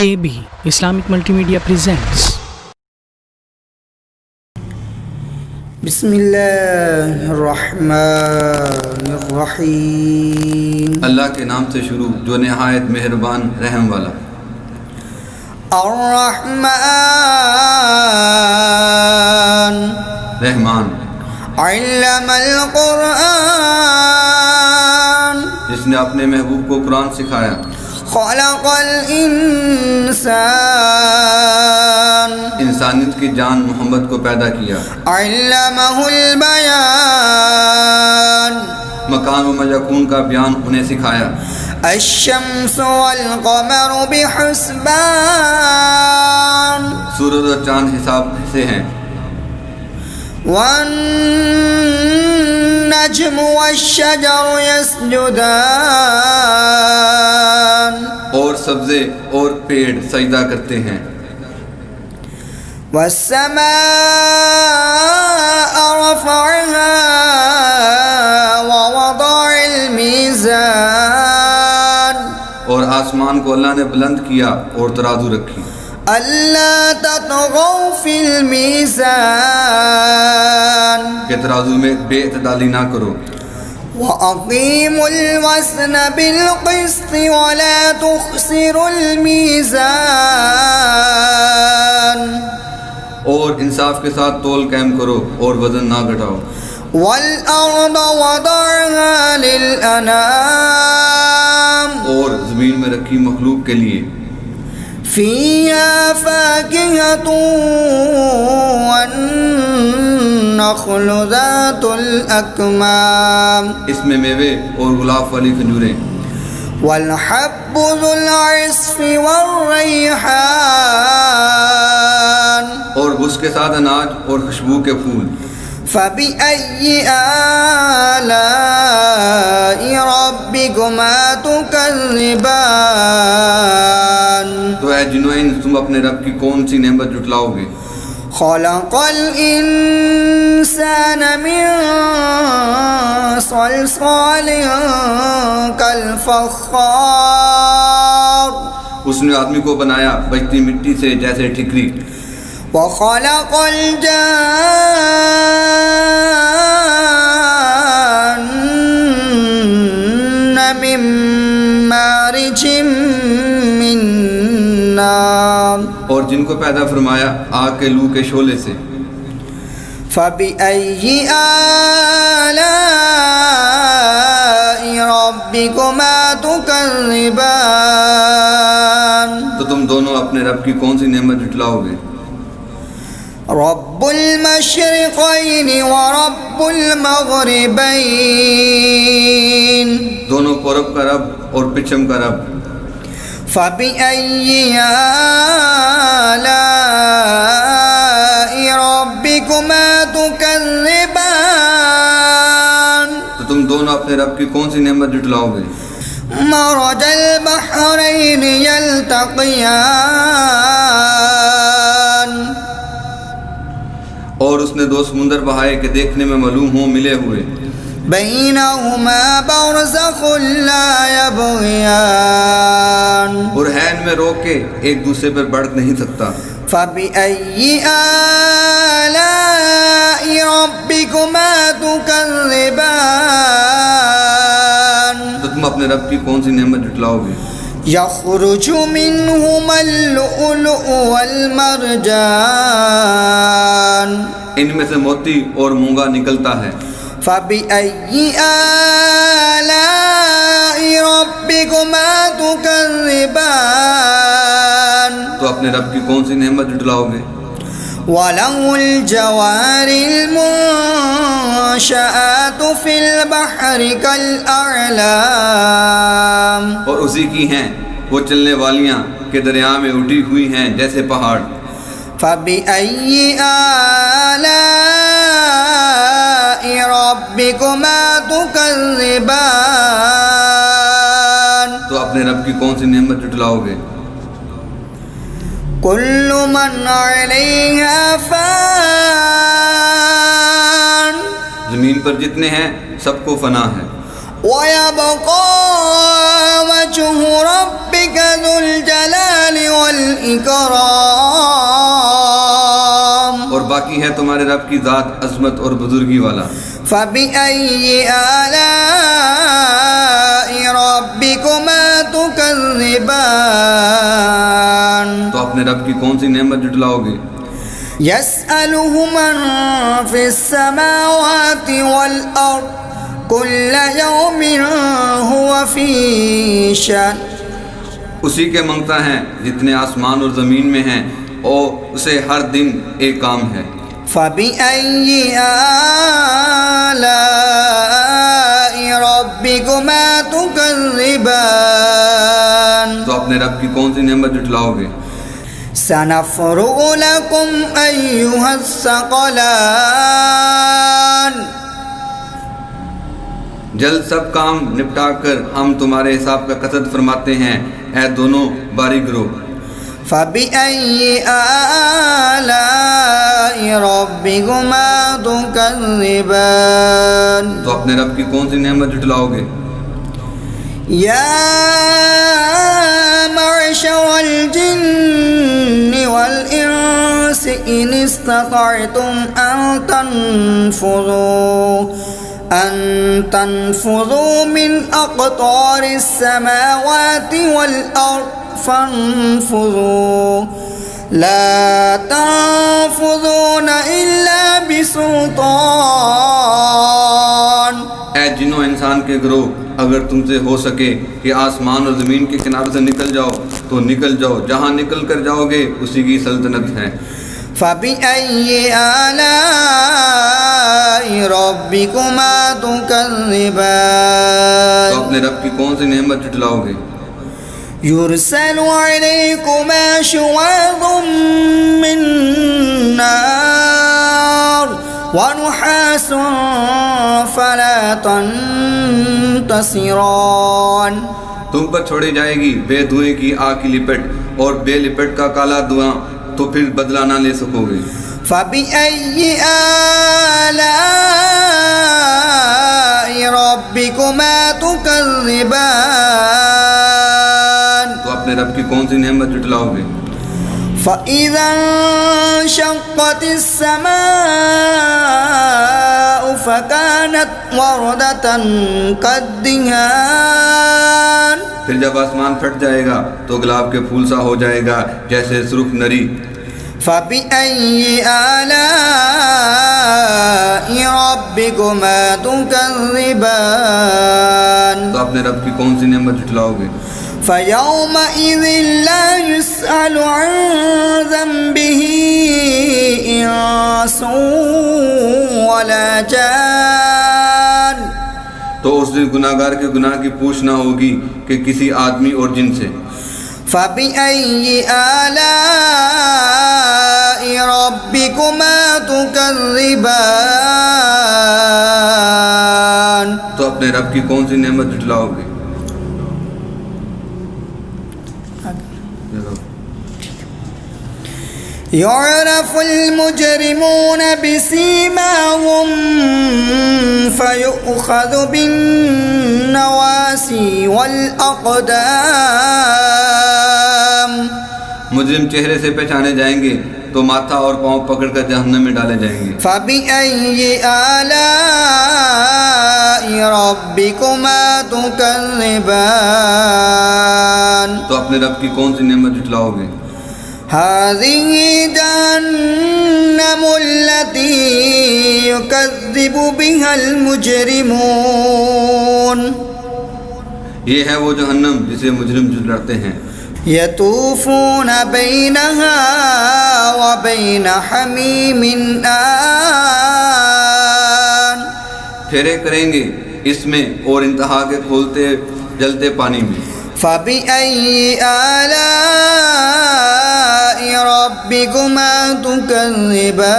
AB Islamic Multimedia presents بسم اللہ الرحمن الرحیم. اللہ کے نام سے شروع جو نہایت مہربان رحم والا. الرحمن رحمان علم القرآن جس نے اپنے محبوب کو قرآن سکھایا. خلق الانسان انسانیت کی جان محمد کو پیدا کیا. علمہ البیان مکان و مجکون کا بیان انہیں سکھایا. الشمس والقمر بحسبان سورج اور چاند حساب سے ہیں. والنجم والشجر يسجدان اور سبزے اور پیڑ سجدہ کرتے ہیں. والسماء رفعها ووضع الميزان اور آسمان کو اللہ نے بلند کیا اور ترازو رکھی. اللہ تطغوا فی المیزان کہ ترازو میں بے اعتدالی نہ کرو. وَأَقِيمُوا الْوَزْنَ بِالْقِسْطِ وَلَا تُخْسِرُوا الْمِيزَانَ اور انصاف کے ساتھ تول قائم کرو اور وزن نہ گھٹاؤ. وَالْأَرْضَ وَضَعَهَا لِلْأَنَامِ اور زمین میں رکھی مخلوق کے لیے. فِيهَا فَاكِهَةٌ وَالنَّخْلُ ذَاتُ الْأَكْمَامِ اس میں میوے اور غلاف والی کھجوریں. وَالْحَبُّ ذُو الْعَصْفِ وَالرَّيْحَانِ اور اس کے ساتھ اناج اور خوشبو کے پھول. فَبِأَيِّ آلَاءِ رَبِّكُمَا تُكَذِّبَانِ تو اے جنو انس تم اپنے رب کی کون سی نعمت جھٹلاؤ گے. خَلَقَ الْإِنسَانَ مِنْ صَلْصَالٍ كَالْفَخَّارِ اس نے آدمی کو بنایا بجتی مٹی سے جیسے ٹھکری. وَخَلَقَ الْجَانَّ مِن مَّارِجٍ مِّن نَّارٍ اور جن کو پیدا فرمایا آگ کے لو کے شعلے سے. فَبِأَيِّ آلَاءِ رَبِّكُمَا تُكَذِّبَانِ تو تم دونوں اپنے رب کی کون سی نعمت جھٹلاؤ گے. رب المشرقین ورب المغربین دونوں پورب کا رب اور پچھم کا رب. فَبِأَيِّ آلَاءِ رَبِّكُمَا تُكَذِّبَانِ تو تم دونوں اپنے رب کی کون سی نعمت جھٹلاؤ گے. مرج البحرین یلتقیان اور اس نے دو سمندر بہائے کہ دیکھنے میں معلوم ہوں ملے ہوئے. بینہما برزخ لا یبغیان اور ہے ان میں روک کے ایک دوسرے پر بڑھ نہیں سکتا. فَبِأَيِّ آلَاءِ رَبِّكُمَا تُكَذِّبَانِ تو تم اپنے رب کی کون سی نعمت جھٹلاؤ گے. يَخْرُجُ مِنْهُمَا اللُّؤْلُؤُ وَالْمَرْجَانُ ان میں سے موتی اور مونگا نکلتا ہے. فَبِأَيِّ آلَاءِ رَبِّكُمَا تُكَذِّبَانِ تو اپنے رب کی کون سی نعمت جھٹلاؤ گے. وَلَهُ الْجَوَارِ الْمُنشَآتُ فِي الْبَحْرِ كَالْأَعْلَامِ اور اسی کی ہیں وہ چلنے والیاں کہ دریا میں اٹھی ہوئی ہیں جیسے پہاڑ. فَبِأَيِّ آلَاءِ رَبِّكُمَا تُكَذِّبَانِ تو اپنے رب کی کون سی نعمت جھٹلاؤ گے. كُلُّ مَنْ عَلَيْهَا فَانٍ زمین پر جتنے ہیں سب کو فنا ہے. وَيَبْقَى وَجْهُ رَبِّكَ ذُو الْجَلَالِ والإكرام اور باقی ہے تمہارے رب کی ذات عظمت اور بزرگی والا. فبأي آلاء ربكما تكذبان تو اپنے رب کی کون سی نعمت جھٹلاؤ گے؟ يسأله من في السماوات والأرض كل يوم هو في شأن. اسی کے منگتا ہے جتنے آسمان اور زمین میں ہیں اور اسے ہر دن ایک کام ہے. فبأي آلاء ربكما تكذبان تو اپنے رب کی کون سی نعمت جھٹلاؤ گے؟ سنفرغ لكم أيها الثقلان. جلد سب کام نپٹا کر ہم تمہارے حساب کا قصد فرماتے ہیں اے دونوں باری گروہ. فبأي آلاء ربكما تكذبان تو اپنے رب کی کون سی نعمت جھٹلاؤ گے؟ يا معشر الجن والإنس إن استطعتم أن تنفذوا من أقطار السماوات والأرض فانفذوا لا تنفذون إلا بسلطان. اے جنوں انسان کے گروہ، اگر تم سے ہو سکے کہ آسمان اور زمین کے کنارے سے نکل جاؤ تو نکل جاؤ، جہاں نکل کر جاؤ گے اسی کی سلطنت ہے. فبأي آلاء ربكما تكذبان تو اپنے رب کی کون سی نعمت جھٹلاؤ گے؟ يرسل عليكما شواظ من نار ونحاس فلا تنتصران. تم پر چھوڑی جائے گی بے دھوئیں کی آگ کی لپٹ اور بے لپٹ کا کالا دھواں، تو پھر بدلہ نہ لے سکو گے. فبأي آلاء ربكما تكذبان تو اپنے رب کی کون سی نعمت جھٹلاؤ گے؟ فإذا انشقت السماء فكانت وردة كالدهان. پھر جب آسمان پھٹ جائے گا تو گلاب کے پھول سا ہو جائے گا جیسے سرخ نری. فبأي آلاء ربكما تكذبان تو اپنے رب کی کون سی نعمت جھٹلاؤ گے؟ فيومئذ لا يسأل عن ذنبه إنس ولا جان. تو اس دن گناہ گار کے گناہ کی پوچھ نہ ہوگی کہ کسی آدمی اور جن سے. فبأي آلاء ربكما تكذبان تو اپنے رب کی کون سی نعمت جھٹلاؤ گے؟ يعرف المجرمون بسيماهم فيؤخذ بالنواسي والأقدام. مجرم چہرے سے پہچانے جائیں گے تو ماتھا اور پاؤں پکڑ کر جہنم میں ڈالے جائیں گے. فبأي آلاء ربكما تكذبان تو اپنے رب کی کون سی نعمت جھٹلاؤ گے؟ هذه جهنم التي يكذب بها المجرمون. یہ ہے وہ جہنم جسے مجرم جھٹلاتے ہیں. يطوفون بينها وبين حميم آن. پھیرے کریں گے اس میں اور انتہا کے کھولتے جلتے پانی میں. فبأي آلاء ربكما تكذبان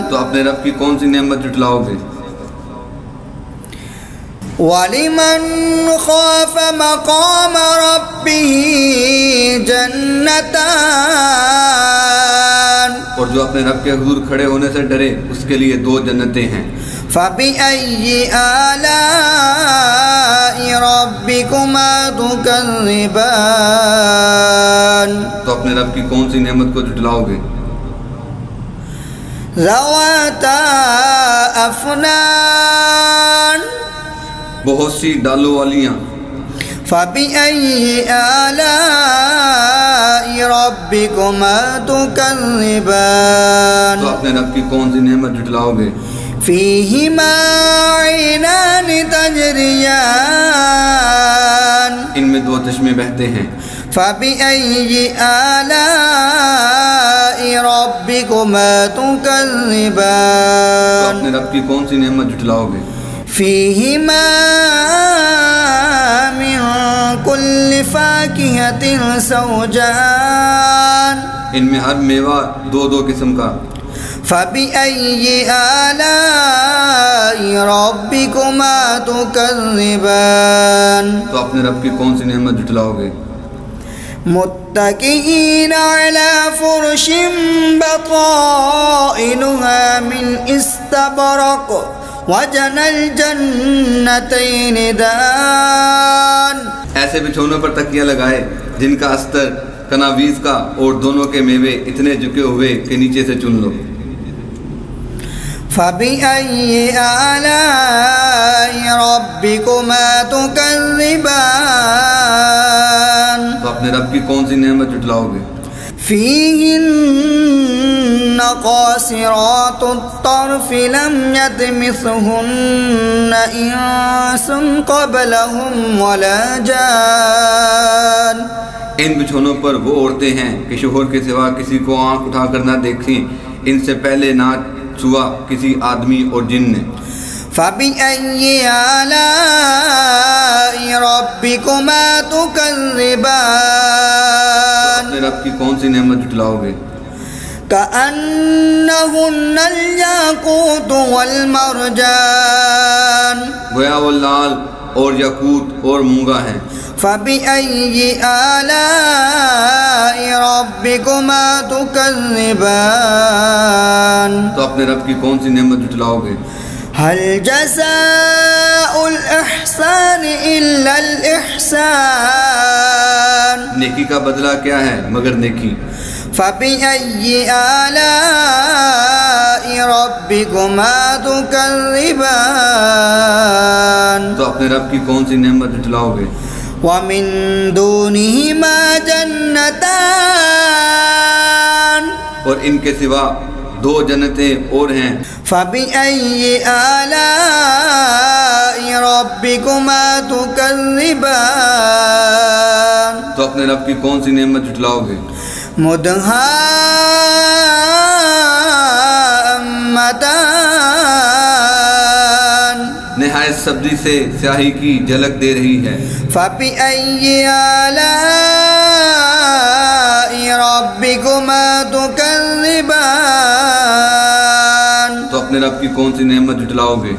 تو اپنے رب کی کون سی نعمت جھٹلاؤ گے؟ وَلِمَنْ خَافَ مَقَامَ رَبِّهِ جَنَّتَانِ. اور جو اپنے رب کے حضور کھڑے ہونے سے ڈرے اس کے لیے 2 جنتیں ہیں. فَبِأَيِّ آلَاءِ رَبِّكُمَا تُكَذِّبَانِ تو اپنے رب کی کون سی نعمت کو جھٹلاؤ گے؟ ذواتا افنان بہت سی ڈالوں والیاں، فبأي آلاء ربكما تكذبان تو اپنے رب کی کون سی نعمت جھٹلاؤ گے؟ فيهما عينان تجريان ان میں دو چشمے بہتے ہیں، فبأي آلاء ربكما تو تكذبان اپنے رب کی کون سی نعمت جھٹلاؤ گے؟ فيهما من كل فاكهة زوجان ان میں ہر میوہ دو دو قسم کا، فبأي آلاء ربكما تكذبان تو اپنے رب کی کون سی نعمت جھٹلاؤ گے؟ متكئين على فرش بطائنها من استبرق وجنى الجنتين دان ایسے بچھونوں پر تکیاں لگائے جن کا استر کناویز کا اور دونوں کے میوے اتنے جھکے ہوئے کہ نیچے سے چن لو۔ فبأي آلاء ربكما تكذبان تو اپنے رب کی کون سی نعمت جھٹلاؤ گے؟ فيهن قاصرات الطرف لم يطمثهن إنس قبلهم ولا جان ان بچھونوں پر وہ عورتیں ہیں کہ شوہر کے سوا کسی کو آنکھ اٹھا کر نہ دیکھیں، ان سے پہلے نہ چھوا کسی آدمی اور جن نے۔ فبأي آلاء ربكما تكذبان اپنے رب کی کون سی نعمت جھٹلاؤ گے؟ كأنهن الياقوت والمرجان گویا وہ لال اور یاقوت اور مونگا ہیں۔ فبأي آلاء ربكما تكذبان تو اپنے رب کی کون سی نعمت جھٹلاؤ گے؟ هل جزاء الإحسان إلا الإحسان نیکی کا بدلہ کیا ہے مگر نیکی؟ فبأي آلاء ربكما تكذبان تو اپنے رب کی کون سی نعمت جھٹلاؤ گے؟ ومن دونهما جنتان اور ان کے سوا دو جنتیں اور ہیں۔ فبأي آلاء ربكما تكذبان تو اپنے رب کی کون سی نعمت جھٹلاؤ گے؟ مدهامتان نہایت سبزی سے سیاہی کی جھلک دے رہی ہے۔ فبأي آلاء ربكما تكذبان تو اپنے رب کی کون سی نعمت جھٹلاؤ گے؟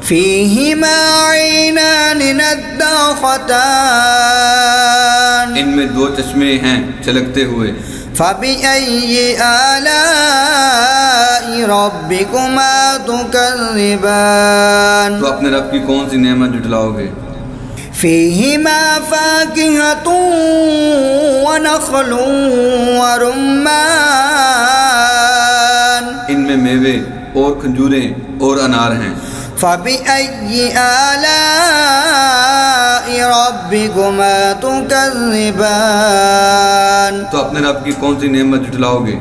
فيهما عينان نضاختان ان میں دو چشمے ہیں چلکتے ہوئے۔ فبأي آلاء ربكما تكذبان تو اپنے رب کی کون سی نعمت جھٹلاؤ گے؟ فيهما فاكهة ونخل ورمان ان میں میوے اور کھجوریں اور انار ہیں۔ فبأي آلاء ربكما تكذبان تو اپنے رب کی کون سی نعمت جھٹلاؤ گے؟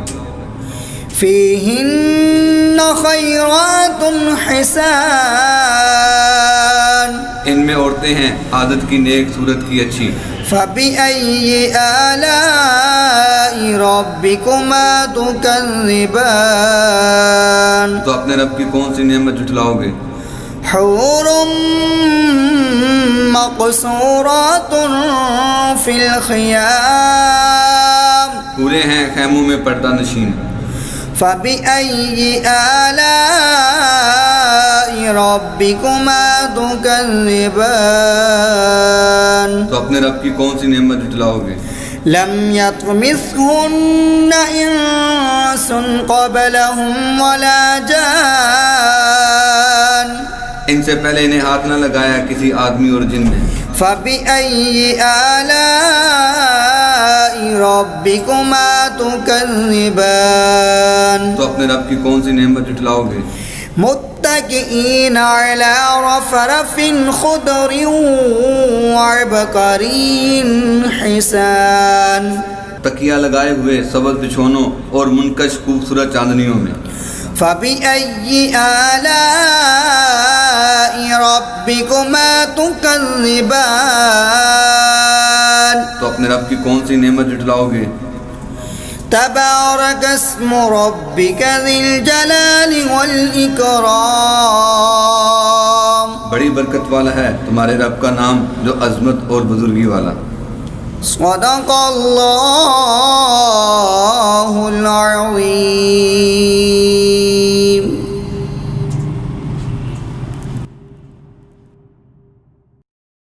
فيهن خيرات حسان ان میں عورتیں ہیں عادت کی نیک صورت کی اچھی۔ فبأي آلاء ربكما تكذبان تو اپنے رب کی کون سی نعمت جھٹلاؤ گے؟ حور مقصورات في الخيام پورے ہیں خیموں میں پردہ نشین۔ فبأي آلاء ربكما تكذبان تو اپنے رب کی کون سی نعمت جھٹلاؤ گے؟ لم يطمثهن إنس قبلهم ولا جان ان سے پہلے انہیں ہاتھ نہ لگایا کسی آدمی اور جن نے. فبأي آلاء ربكما تكذبان تو اپنے رب کی کون سی نعمت جھٹلاؤ گے؟ متكئين على رفرف خضر وعبقري حسان. تکیہ لگائے ہوئے سبز بچھونوں اور منکش خوبصورت چاندنیوں میں. فبأي آلاء ربكما تكذبان. تو اپنے رب کی کون سی نعمت جھٹلاؤ گے؟ تبارك اسم ربك ذي الجلال والإكرام. بڑی برکت والا ہے تمہارے رب کا نام جو عظمت اور بزرگی والا. صدق الله العظيم.